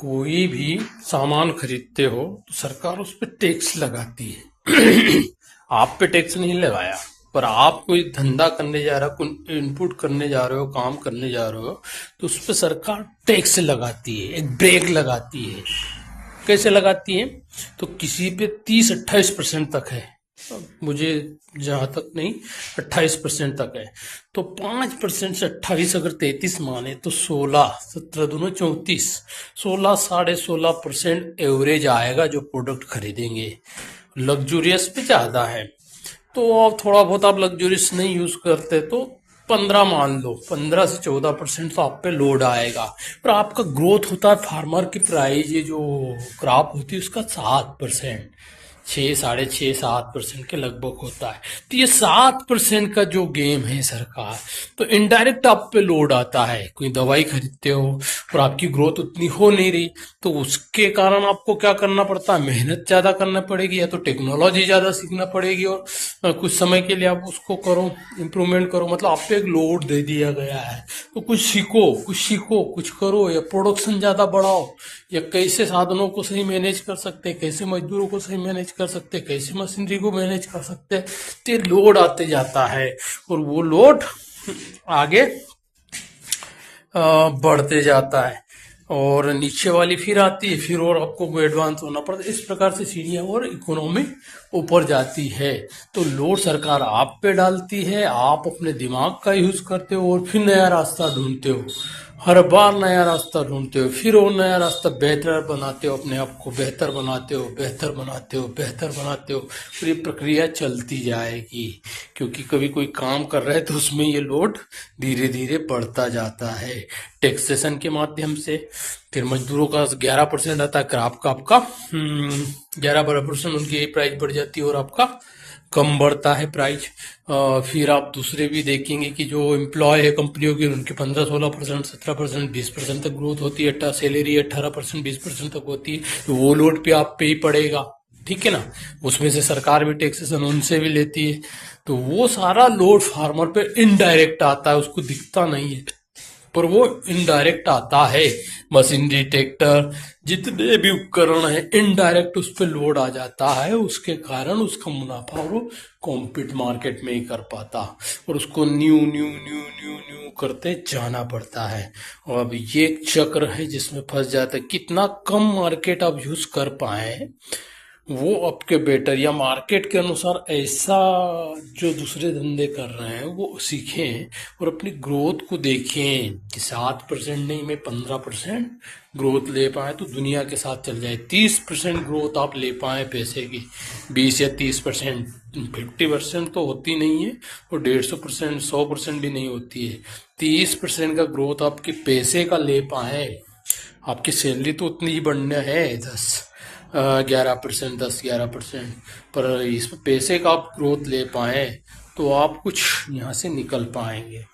कोई भी सामान खरीदते हो तो सरकार उस पर टैक्स लगाती है। आप पे टैक्स नहीं लगाया, पर आप कोई धंधा करने जा रहे हो, कोई इनपुट करने जा रहे हो, काम करने जा रहे हो, तो उस पर सरकार टैक्स लगाती है, एक ब्रेक लगाती है। कैसे लगाती है? तो किसी पे 30-28% तक है, मुझे जहां तक नहीं, 28% तक है। तो 5% से 28 अगर 33 माने तो 16, 17 दूनो 34, 16-16.5% एवरेज आएगा जो प्रोडक्ट खरीदेंगे। लग्जूरियस पे ज्यादा है, तो अब थोड़ा बहुत आप लग्जूरियस नहीं यूज करते तो 15 मान लो, 15 से 14% तो आप पे लोड आएगा। पर आपका ग्रोथ होता है, फार्मर की प्राइस ये जो क्रॉप होती है उसका 7%, 6, 6.5, 7% के लगभग होता है। तो ये 7% का जो गेम है सरकार, तो इनडायरेक्ट आप पे लोड आता है। कोई दवाई खरीदते हो और आपकी ग्रोथ उतनी हो नहीं रही, तो उसके कारण आपको क्या करना पड़ता है? मेहनत ज्यादा करना पड़ेगी, या तो टेक्नोलॉजी ज्यादा सीखना पड़ेगी, और कुछ समय के लिए आप उसको करो, इम्प्रूवमेंट करो। मतलब आप पे एक लोड दे दिया गया है, तो कुछ सीखो, कुछ करो, या प्रोडक्शन ज्यादा बढ़ाओ, या कैसे साधनों को सही मैनेज कर सकते हैं, कैसे मजदूरों को सही मैनेज कर सकते हैं, कैसे मशीनरी को मैनेज कर सकते हैं। तो लोड आते जाता है, और वो लोड आगे बढ़ते जाता है, और नीचे वाली फिर आती है, फिर और आपको एडवांस होना पड़ता है। इस प्रकार से सीढ़ियां और इकोनॉमी ऊपर जाती है। तो लोड सरकार आप पे डालती है, आप अपने दिमाग का यूज करते हो, और फिर नया रास्ता ढूंढते हो। हर बार नया रास्ता ढूंढते हो, फिर वो नया रास्ता बेहतर बनाते हो, अपने आप को बेहतर बनाते हो, बेहतर बनाते हो। फिर ये प्रक्रिया चलती जाएगी, क्योंकि कभी कोई काम कर रहे हैं तो उसमें ये लोड धीरे धीरे बढ़ता जाता है। टैक्सेशन के माध्यम से फिर मजदूरों का 11% आता है, क्रॉप का आपका 11-12% उनकी प्राइस बढ़ जाती है, और आपका कम बढ़ता है प्राइस। फिर आप दूसरे भी देखेंगे कि जो एम्प्लॉय है कंपनियों की, उनके 15-16%, 17%, 20% तक ग्रोथ होती है। सैलरी 18%, 20% तक होती है, तो वो लोड पे आप पे ही पड़ेगा। ठीक है ना? उसमें से सरकार भी टैक्सेशन उनसे भी लेती है, तो वो सारा लोड फार्मर पे इनडायरेक्ट आता है, उसको दिखता नहीं है, पर वो इनडायरेक्ट आता है। मशीनरी, ट्रैक्टर, जितने भी उपकरण है, इनडायरेक्ट उस पर लोड आ जाता है। उसके कारण उसका मुनाफा वो कॉम्पिट मार्केट में ही कर पाता, और उसको new new new new new करते जाना पड़ता है। और अब ये एक चक्र है जिसमें फंस जाता है। कितना कम मार्केट आप यूज कर पाए वो आपके बेटर, या मार्केट के अनुसार ऐसा जो दूसरे धंधे कर रहे हैं वो सीखें, और अपनी ग्रोथ को देखें कि 7% नहीं, मैं 15% ग्रोथ ले पाए तो दुनिया के साथ चल जाए। 30% ग्रोथ आप ले पाए पैसे की, 20 या 30%, 50% तो होती नहीं है, और 150%, 100% भी नहीं होती है। 30% का ग्रोथ आपके पैसे का ले पाए, आपकी सैलरी तो उतनी ही बढ़ना है, 11%, 10-11%, पर इस पैसे का आप ग्रोथ ले पाए तो आप कुछ यहाँ से निकल पाएंगे।